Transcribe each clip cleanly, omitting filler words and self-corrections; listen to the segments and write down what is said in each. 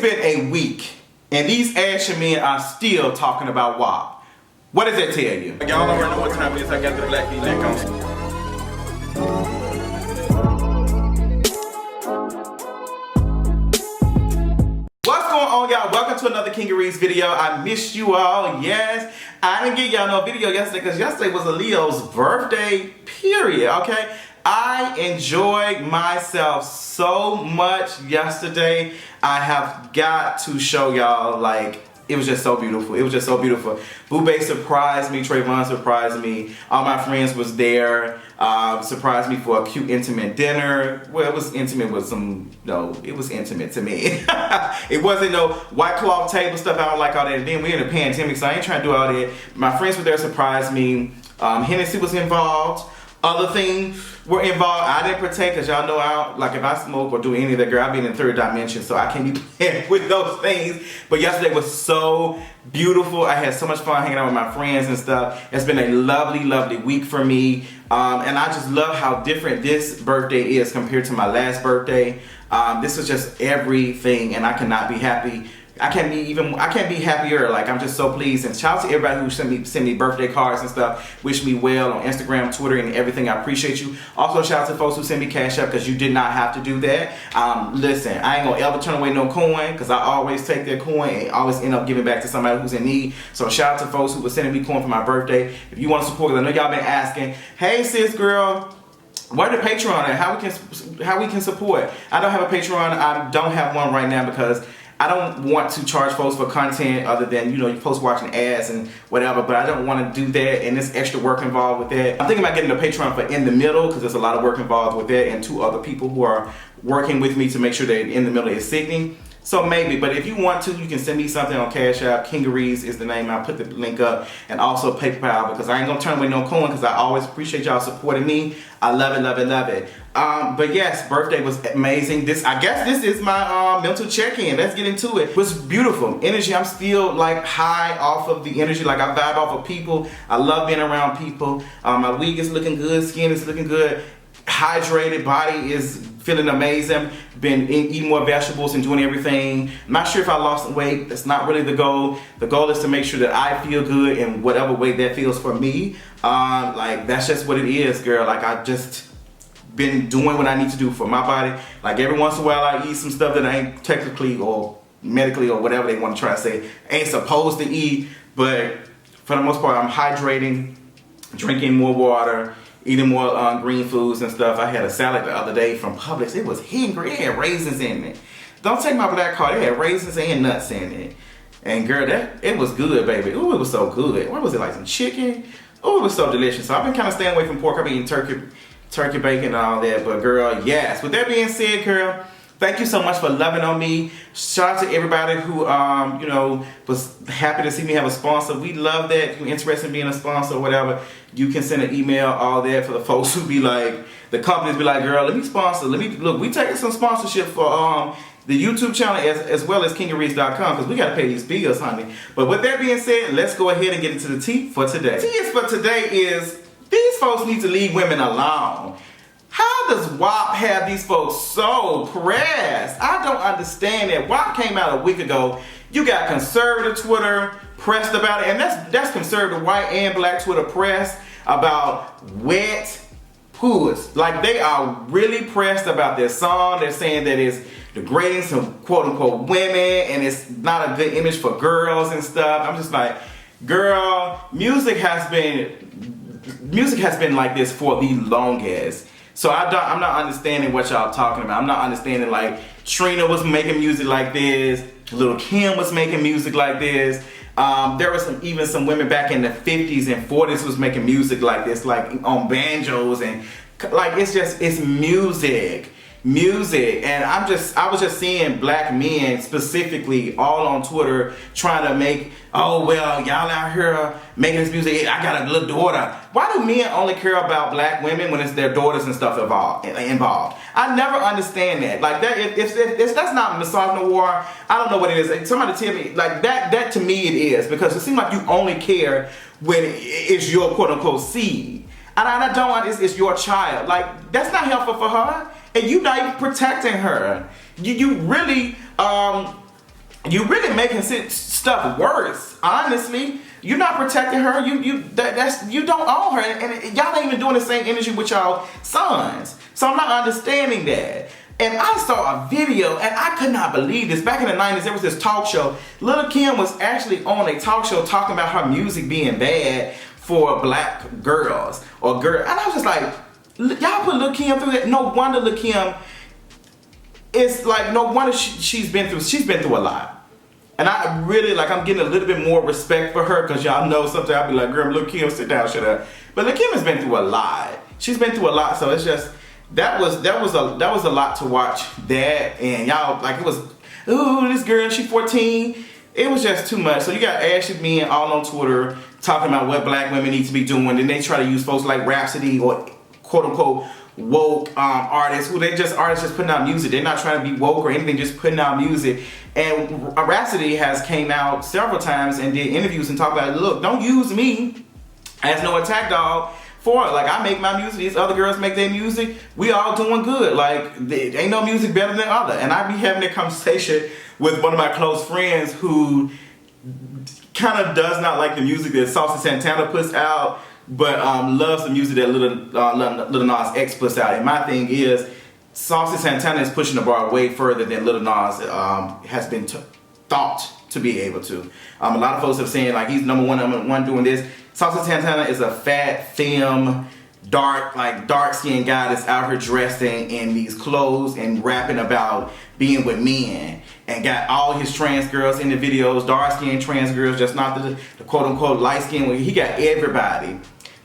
It's been a week, and these Asian men are still talking about WAP. What does that tell you? Y'all already know what time it is. I got the black V-neck on. What's going on, y'all? Welcome to another Kingeries video. I missed you all. Yes, I didn't get y'all no video yesterday because yesterday was Leo's birthday, period, okay? I enjoyed myself so much yesterday. I have got to show y'all, like, it was just so beautiful. It was just so beautiful. Boo surprised me. Trayvon surprised me. All my friends was there. Surprised me for a cute, intimate dinner. Well, it was intimate with some, no, it was intimate to me. It wasn't no white cloth table stuff. I don't like all that. And then we're in a pandemic, so I ain't trying to do all that. My friends were there, surprised me. Hennessy was involved. Other things were involved. I didn't partake because y'all know like if I smoke or do any of that, girl, I'll be in the third dimension, so I can't be playing with those things. But yesterday was so beautiful. I had so much fun hanging out with my friends and stuff. It's been a lovely, lovely week for me. And I just love how different this birthday is compared to my last birthday. This is just everything, and I cannot be happy. I can't be happier. Like, I'm just so pleased. And shout out to everybody who sent me birthday cards and stuff. Wish me well on Instagram, Twitter, and everything. I appreciate you. Also, shout out to folks who send me cash up because you did not have to do that. Listen, I ain't gonna ever turn away no coin because I always take that coin and always end up giving back to somebody who's in need. So shout out to folks who were sending me coin for my birthday. If you want to support, because I know y'all been asking, hey sis girl, where the Patreon at? How we can support? I don't have a Patreon. I don't have one right now because I don't want to charge folks for content other than, you know, you folks watching ads and whatever, but I don't want to do that, and there's extra work involved with that. I'm thinking about getting a Patreon for In the Middle because there's a lot of work involved with that, and 2 other people who are working with me to make sure that In the Middle is sickening. So maybe, but if you want to, you can send me something on Cash App. Kingeries is the name. I'll put the link up, and also PayPal, because I ain't gonna turn away no coin because I always appreciate y'all supporting me. I love it, love it, love it. But yes, birthday was amazing. I guess this is my mental check-in. Let's get into it. It was beautiful. Energy, I'm still like high off of the energy. Like I vibe off of people. I love being around people. My wig is looking good. Skin is looking good. Hydrated, body is feeling amazing. Been eating more vegetables and doing everything. I'm not sure if I lost some weight. That's not really the goal. The goal is to make sure that I feel good in whatever way that feels for me. Like that's just what it is, girl. Like I just been doing what I need to do for my body. Like every once in a while I eat some stuff that I ain't technically or medically or whatever they want to try to say ain't supposed to eat, but for the most part I'm hydrating, drinking more water, eating more green foods and stuff. I had a salad the other day from Publix. It was hungry. It had raisins in it. Don't take my black card. It had raisins and nuts in it. And girl, it was good, baby. Ooh, it was so good. What was it, like some chicken? Ooh, it was so delicious. So I've been kind of staying away from pork. I've been eating turkey bacon and all that. But girl, yes. With that being said, girl, thank you so much for loving on me. Shout out to everybody who, you know, was happy to see me have a sponsor. We love that. If you're interested in being a sponsor or whatever, you can send an email, all that, for the folks who be like, the companies be like, girl, let me sponsor. Look, we taking some sponsorship for the YouTube channel as well as kingeries.com because we got to pay these bills, honey. But with that being said, let's go ahead and get into the tea for today. Tea for today is these folks need to leave women alone. How does WAP have these folks so pressed? I don't understand it. WAP came out a week ago. You got conservative Twitter pressed about it, and that's conservative white and black Twitter pressed about wet puss. Like they are really pressed about their song. They're saying that it's degrading some quote unquote women and it's not a good image for girls and stuff. I'm just like, girl, music has been like this for the longest. So I'm not understanding what y'all talking about. I'm not understanding, like, Trina was making music like this. Lil' Kim was making music like this. There was even some women back in the 50s and 40s was making music like this, like on banjos and like it's music. And I was just seeing black men specifically all on Twitter trying to make, oh well, y'all out here making this music. I got a little daughter. Why do men only care about black women when it's their daughters and stuff involved? I never understand that. Like that, if that's not misogyny war, I don't know what it is. Somebody tell me, like that to me it is, because it seems like you only care when it's your quote unquote seed. And I don't want it's your child. Like that's not helpful for her. And you not even protecting her. You really you really making stuff worse. Honestly, you're not protecting her. You don't own her, and y'all ain't even doing the same energy with y'all sons. So I'm not understanding that. And I saw a video, and I could not believe this. Back in the 90s, there was this talk show. Lil' Kim was actually on a talk show talking about her music being bad for black girls or girls. And I was just like, y'all put Lil' Kim through that. No wonder Lil' Kim. It's like no wonder she's been through a lot. And I really I'm getting a little bit more respect for her, because y'all know sometimes I'll be like, girl, Lil' Kim, sit down, shut up. But Lil' Kim has been through a lot. She's been through a lot, so it's just. That was a lot to watch that, and y'all it was, ooh, this girl, she 14. It was just too much. So you got Ashley men all on Twitter talking about what black women need to be doing, and they try to use folks like Rhapsody or quote unquote woke artists who artists just putting out music. They're not trying to be woke or anything, just putting out music. And Rhapsody has came out several times and did interviews and talked about, look, don't use me as no attack dog. I make my music, these other girls make their music, we all doing good. Ain't no music better than other. And I be having that conversation with one of my close friends who kind of does not like the music that Saucy Santana puts out, but loves the music that Lil Nas X puts out. And my thing is, Saucy Santana is pushing the bar way further than Lil Nas has been thought to be able to. A lot of folks have saying he's number one doing this. Saucy Santana is a fat, femme, dark-skinned guy that's out here dressing in these clothes and rapping about being with men, and got all his trans girls in the videos, dark-skinned trans girls, just not the quote-unquote light-skinned. He got everybody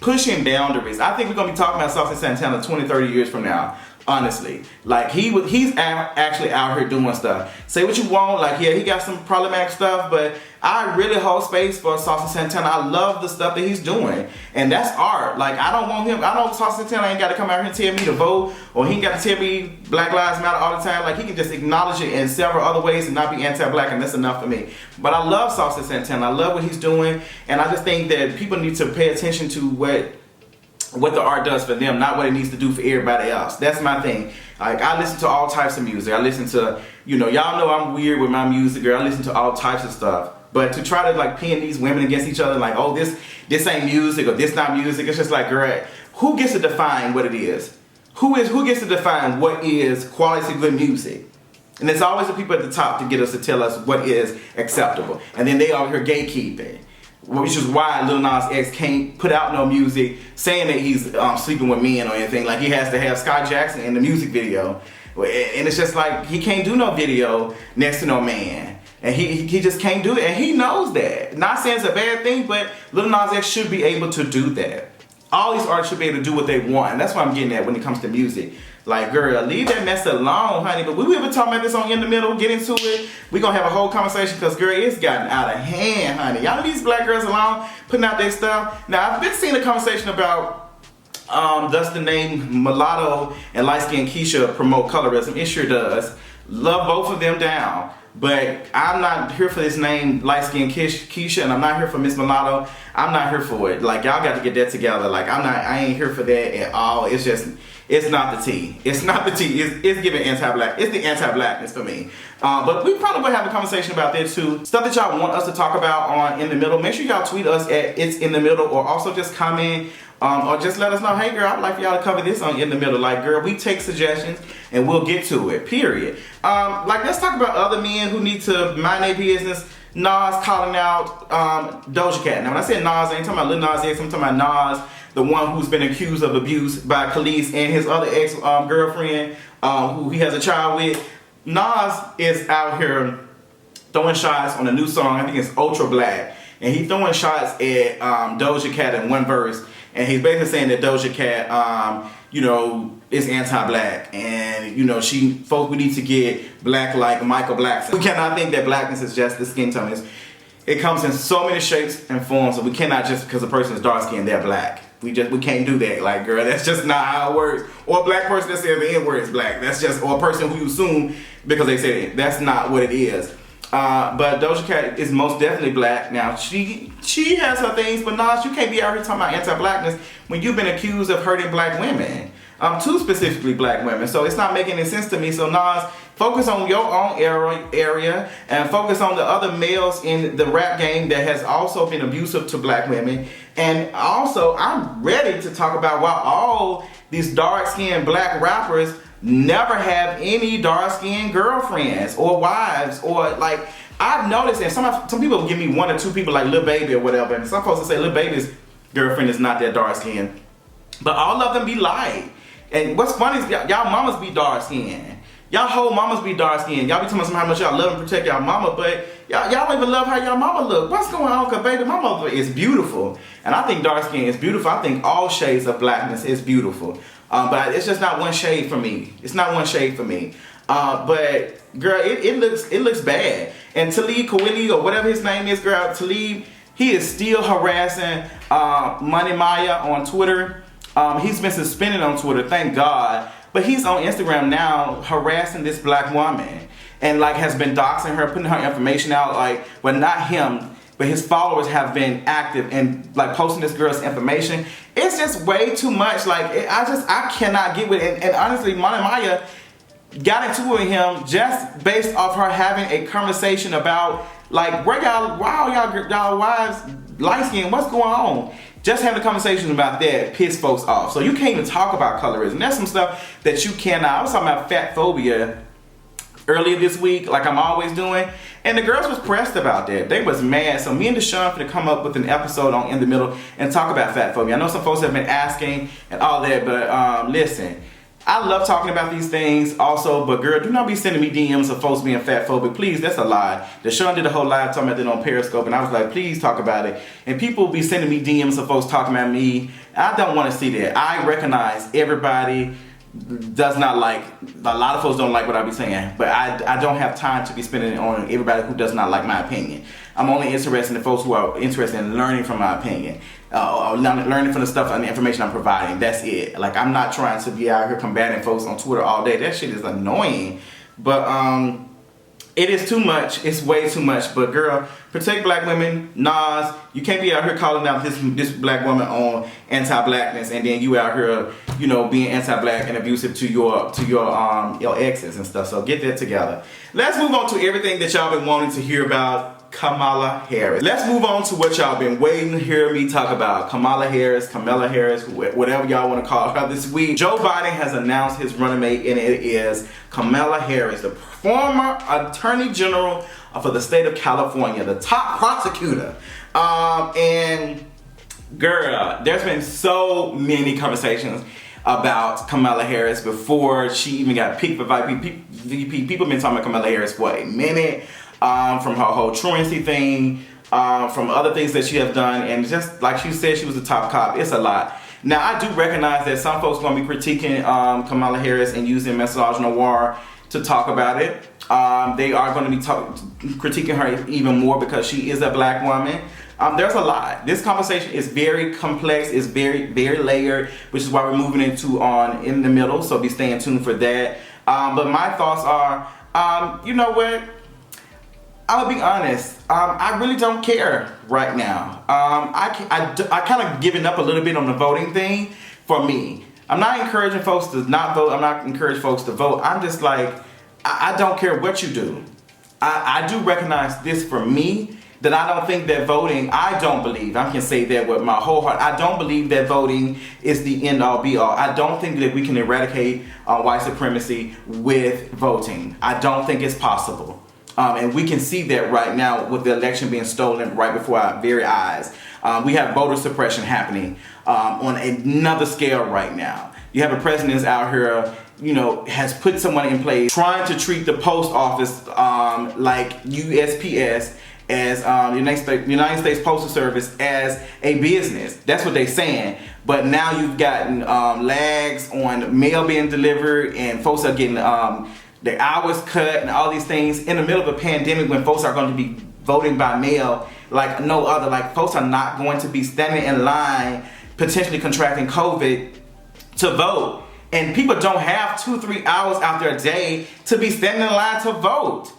pushing boundaries. I think we're going to be talking about Saucy Santana 20, 30 years from now. Honestly, he's actually out here doing stuff. Say what you want, yeah, he got some problematic stuff, but I really hold space for Saucy Santana. I love the stuff that he's doing, and that's art. I don't want him. I know Saucy Santana ain't got to come out here and tell me to vote, or he ain't got to tell me Black Lives Matter all the time. He can just acknowledge it in several other ways and not be anti-black, and that's enough for me. But I love Saucy Santana. I love what he's doing, and I just think that people need to pay attention to what the art does for them, not what it needs to do for everybody else. That's my thing. I listen to all types of music. I listen to, y'all know I'm weird with my music, girl. I listen to all types of stuff. But to try to pin these women against each other, oh, this ain't music or this not music, it's just girl, who gets to define what it is? Who gets to define what is quality good music? And it's always the people at the top to get us to tell us what is acceptable. And then they out here gatekeeping. Which is why Lil Nas X can't put out no music saying that he's sleeping with men or anything. He has to have Scott Jackson in the music video. And it's just he can't do no video next to no man. And he just can't do it. And he knows that. Not saying it's a bad thing, but Lil Nas X should be able to do that. All these artists should be able to do what they want. And that's what I'm getting at when it comes to music. Girl, leave that mess alone, honey. But we will be talking about this on In the Middle. Get into it. We're going to have a whole conversation because, girl, it's gotten out of hand, honey. Y'all leave these black girls alone, putting out their stuff. Now, I've been seeing a conversation about does the name Mulatto and light-skinned Keisha promote colorism? It sure does. Love both of them down. But I'm not here for this name light-skinned Keisha, and I'm not here for Miss Mulatto. I'm not here for it. Y'all got to get that together. I ain't here for that at all. It's just... It's not the tea. It's not the tea. It's giving anti-black. It's the anti-blackness for me. But we probably will have a conversation about that too. Stuff that y'all want us to talk about on In the Middle. Make sure y'all tweet us at It's In The Middle, or also just comment or just let us know, hey girl, I'd like for y'all to cover this on In the Middle. Girl, we take suggestions and we'll get to it, period. Let's talk about other men who need to mind their business. Nas calling out Doja Cat. Now when I said Nas, I ain't talking about Lil Nas X, I'm talking about Nas, the one who's been accused of abuse by Khalees and his other ex-girlfriend who he has a child with. Nas is out here throwing shots on a new song. I think it's Ultra Black. And he's throwing shots at Doja Cat in one verse. And he's basically saying that Doja Cat, is anti-black. And, folks, we need to get black like Michael Blackson. We cannot think that blackness is just the skin tone. It comes in so many shapes and forms, so we cannot just because a person is dark skinned, they're black. We can't do that. Girl, that's just not how it works. Or a black person that says the N-word is black. That's just, or a person who you assume because they said it. That's not what it is. But Doja Cat is most definitely black. Now, she has her things, but Nas, you can't be out here talking about anti-blackness when you've been accused of hurting black women. to specifically black women. So it's not making any sense to me. So Nas, focus on your own area and focus on the other males in the rap game that has also been abusive to black women. And also, I'm ready to talk about why all these dark-skinned black rappers never have any dark-skinned girlfriends or wives, or like, I've noticed, and some people give me 1 or 2 people like Lil Baby or whatever, and some folks will say Lil Baby's girlfriend is not that dark-skinned, but all of them be light. And what's funny is y'all mamas be dark-skinned. Y'all whole mamas be dark-skinned. Y'all be telling me how much y'all love and protect y'all mama, but y'all don't even love how y'all mama look. What's going on? Cause baby, my mother is beautiful. And I think dark skin is beautiful. I think all shades of blackness is beautiful. But it's just not one shade for me. It's not one shade for me. But girl, it looks bad. And Talib Kweli, or whatever his name is, girl, Talib, he is still harassing Money Maya on Twitter. He's been suspended on Twitter, thank God. But he's on Instagram now harassing this black woman. And like has been doxing her, putting her information out, like, well, not him, but his followers have been active and like posting this girl's information. It's just way too much. Like, I cannot get with it. And honestly, Money Maya got into it with him just based off her having a conversation about like, why y'all wives light skin, what's going on? Just having a conversation about that piss folks off. So you can't even talk about colorism. That's some stuff that you cannot. I was talking about fat phobia earlier this week, like I'm always doing, and the girls was pressed about that. They was mad. So me and Deshaun finna come up with an episode on In the Middle and talk about fat phobia. I know some folks have been asking and all that, but listen, I love talking about these things also, but girl, do not be sending me DMs of folks being fat phobic. Please, that's a lie. Deshaun did a whole live talking about that on Periscope, and I was like, please talk about it. And people be sending me DMs of folks talking about me. I don't want to see that. I recognize everybody does not like, a lot of folks don't like what I be saying, but I don't have time to be spending it on everybody who does not like my opinion. I'm only interested in folks who are interested in learning from my opinion, learning from the stuff and the information I'm providing. That's it. Like, I'm not trying to be out here combating folks on Twitter all day. That shit is annoying, but it is too much. It's way too much. But girl, protect black women. Nas, you can't be out here calling out this black woman on anti-blackness, and then you out here, you know, being anti-black and abusive to your exes and stuff. So get that together. Let's move on to everything that y'all been wanting to hear about. Kamala Harris. Let's move on to what y'all been waiting to hear me talk about. Kamala Harris, whatever y'all want to call her this week. Joe Biden has announced his running mate, and it is Kamala Harris, the former Attorney General for the state of California, the top prosecutor. And girl, there's been so many conversations about Kamala Harris before she even got picked for VP. People have been talking about Kamala Harris for a minute. From her whole truancy thing, from other things that she has done, and just like she said, she was a top cop. It's a lot. Now, I do recognize that some folks are going to be critiquing Kamala Harris and using Message Noir to talk about it. They are going to be critiquing her even more because she is a black woman. There's a lot. This conversation is very complex. It's very, very layered, which is why we're moving into In the Middle. So be staying tuned for that. But my thoughts are, you know what? I'll be honest, I really don't care right now. I kind of given up a little bit on the voting thing for me. I'm not encouraging folks to not vote. I'm not encouraging folks to vote. I'm just like, I don't care what you do. I do recognize this for me, that I don't think that voting, I don't believe, I can say that with my whole heart, I don't believe that voting is the end all be all. I don't think that we can eradicate white supremacy with voting. I don't think it's possible. And we can see that right now with the election being stolen right before our very eyes. We have voter suppression happening on another scale right now. You have a president that's out here, you know, has put someone in place trying to treat the post office like USPS as United States Postal Service as a business. That's what they're saying. But now you've gotten lags on mail being delivered, and folks are getting their hours cut and all these things in the middle of a pandemic when folks are going to be voting by mail like no other. Like, folks are not going to be standing in line potentially contracting COVID to vote. And people don't have 2-3 hours out their day to be standing in line to vote.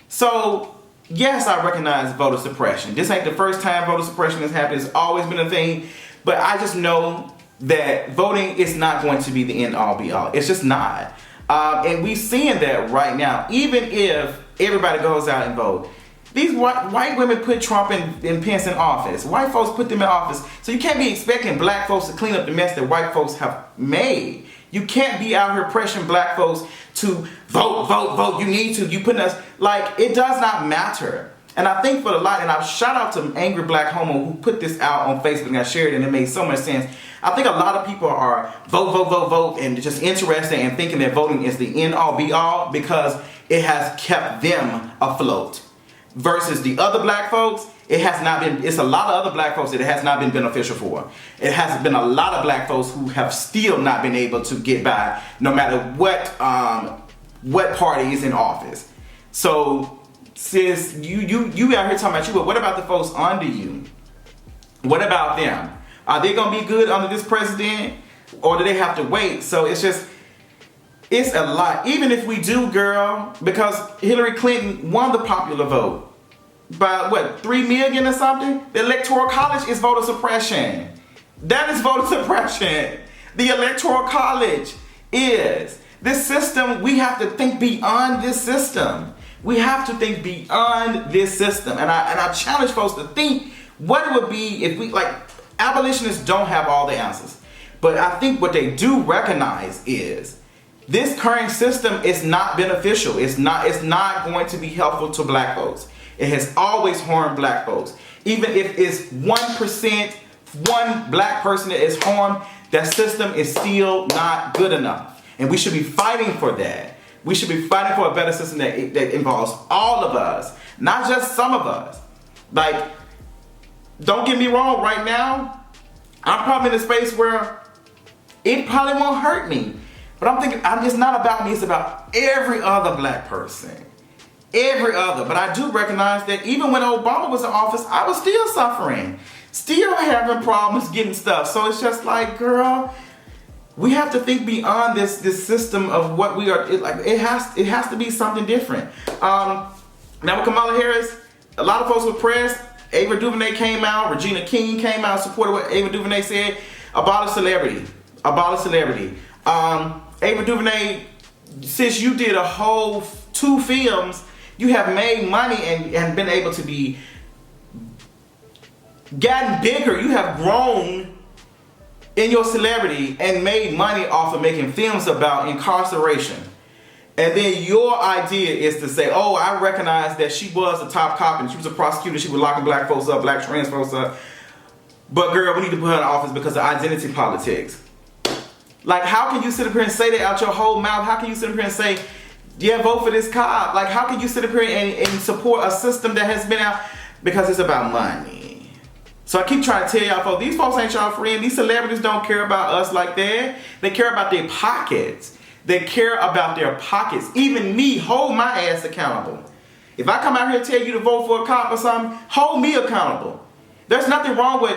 So yes, I recognize voter suppression. This ain't the first time voter suppression has happened. It's always been a thing. But I just know that voting is not going to be the end all be all. It's just not. And we're seeing that right now. Even if everybody goes out and vote, these white women put Trump and Pence in office. White folks put them in office. So you can't be expecting black folks to clean up the mess that white folks have made. You can't be out here pressuring black folks to vote, vote, vote. You need to. You putting us, like, it does not matter. And I think for the lot, and I shout out to Angry Black Homo who put this out on Facebook and I shared it and it made so much sense. I think a lot of people are vote, vote, vote, vote and just interested in thinking that voting is the end all be all because it has kept them afloat. Versus the other black folks, it has not been, it's a lot of other black folks that it has not been beneficial for. It has been a lot of black folks who have still not been able to get by no matter what party is in office. So, sis, you out here talking about you, but what about the folks under you? What about them? Are they gonna be good under this president, or do they have to wait? So it's a lot. Even if we do, girl, because Hillary Clinton won the popular vote by what, 3 million or something? The Electoral College is voter suppression. That is voter suppression. The Electoral College is this system. We have to think beyond this system. We have to think beyond this system. And I challenge folks to think what it would be if we, like, abolitionists don't have all the answers. But I think what they do recognize is this current system is not beneficial. It's not going to be helpful to black folks. It has always harmed black folks. Even if it's 1%, one black person that is harmed, that system is still not good enough. And we should be fighting for that. We should be fighting for a better system that involves all of us, not just some of us. Like, don't get me wrong, right now, I'm probably in a space where it probably won't hurt me. But I'm thinking, it's not about me, it's about every other black person. Every other. But I do recognize that even when Obama was in office, I was still suffering. Still having problems getting stuff. So it's just like, girl, we have to think beyond this system of what we are. It has to be something different. Now with Kamala Harris, a lot of folks were pressed. Ava DuVernay came out. Regina King came out, supported what Ava DuVernay said. Abolish celebrity. Abolish celebrity. Ava DuVernay, since you did a whole 2 films, you have made money and been able to be gotten bigger. You have grown in your celebrity and made money off of making films about incarceration. And then your idea is to say, oh, I recognize that she was a top cop and she was a prosecutor. She was locking black folks up, black trans folks up. But girl, we need to put her in office because of identity politics. Like, how can you sit up here and say that out your whole mouth? How can you sit up here and say, yeah, vote for this cop? Like, how can you sit up here and support a system that has been out? Because it's about money. So I keep trying to tell y'all, folks, these folks ain't y'all friend. These celebrities don't care about us like that. They care about their pockets. They care about their pockets. Even me, hold my ass accountable. If I come out here and tell you to vote for a cop or something, hold me accountable. There's nothing wrong with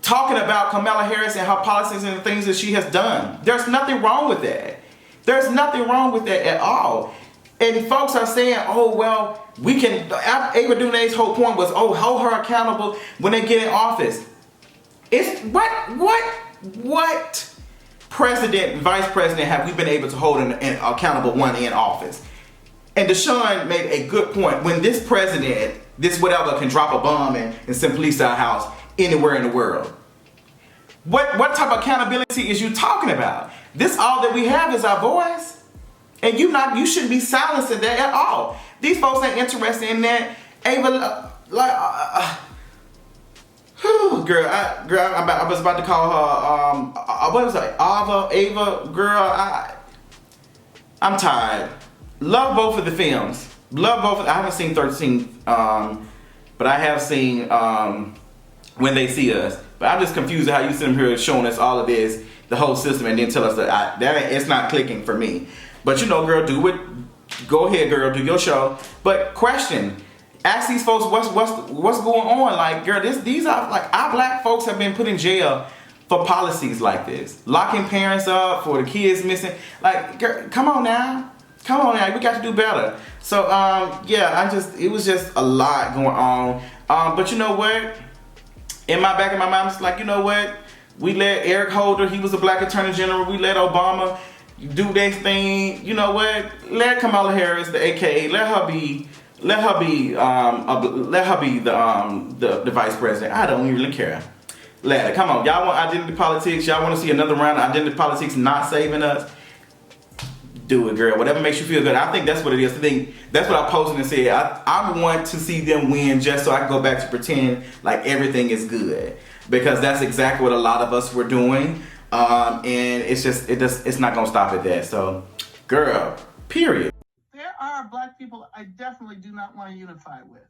talking about Kamala Harris and her policies and the things that she has done. There's nothing wrong with that. There's nothing wrong with that at all. And folks are saying, oh, well, we can, Ava DuVernay's whole point was, oh, hold her accountable when they get in office. It's, what president, vice president have we been able to hold an accountable one in office? And Deshaun made a good point. When this president, this whatever, can drop a bomb and send police to our house anywhere in the world. What type of accountability is you talking about? This all that we have is our voice. And you shouldn't be silencing that at all. These folks ain't interested in that. Ava, girl, I was about to call her, what was it, Ava, girl, I'm tired. Love both of the films. Love both of, I haven't seen 13, but I have seen When They See Us. But I'm just confused at how you sit here showing us all of this, the whole system, and then tell us that it's not clicking for me. But you know, girl, do it. Go ahead, girl, do your show. But question, ask these folks what's going on. Like, girl, these are like, our black folks have been put in jail for policies like this, locking parents up for the kids missing. Like, girl, come on now, we got to do better. So yeah, it was just a lot going on. But you know what? In my back of my mind, it's like, you know what? We let Eric Holder, he was a black attorney general. We let Obama do their thing. You know what? Let Kamala Harris, the AKA, let her be the vice president. I don't really care. Let her. Come on, y'all want identity politics? Y'all want to see another round of identity politics not saving us? Do it, girl. Whatever makes you feel good. I think that's what it is. I think that's what I posted and said. I want to see them win just so I can go back to pretend like everything is good, because that's exactly what a lot of us were doing. And it's not gonna stop at that. So, girl, period. There are black people I definitely do not want to unify with.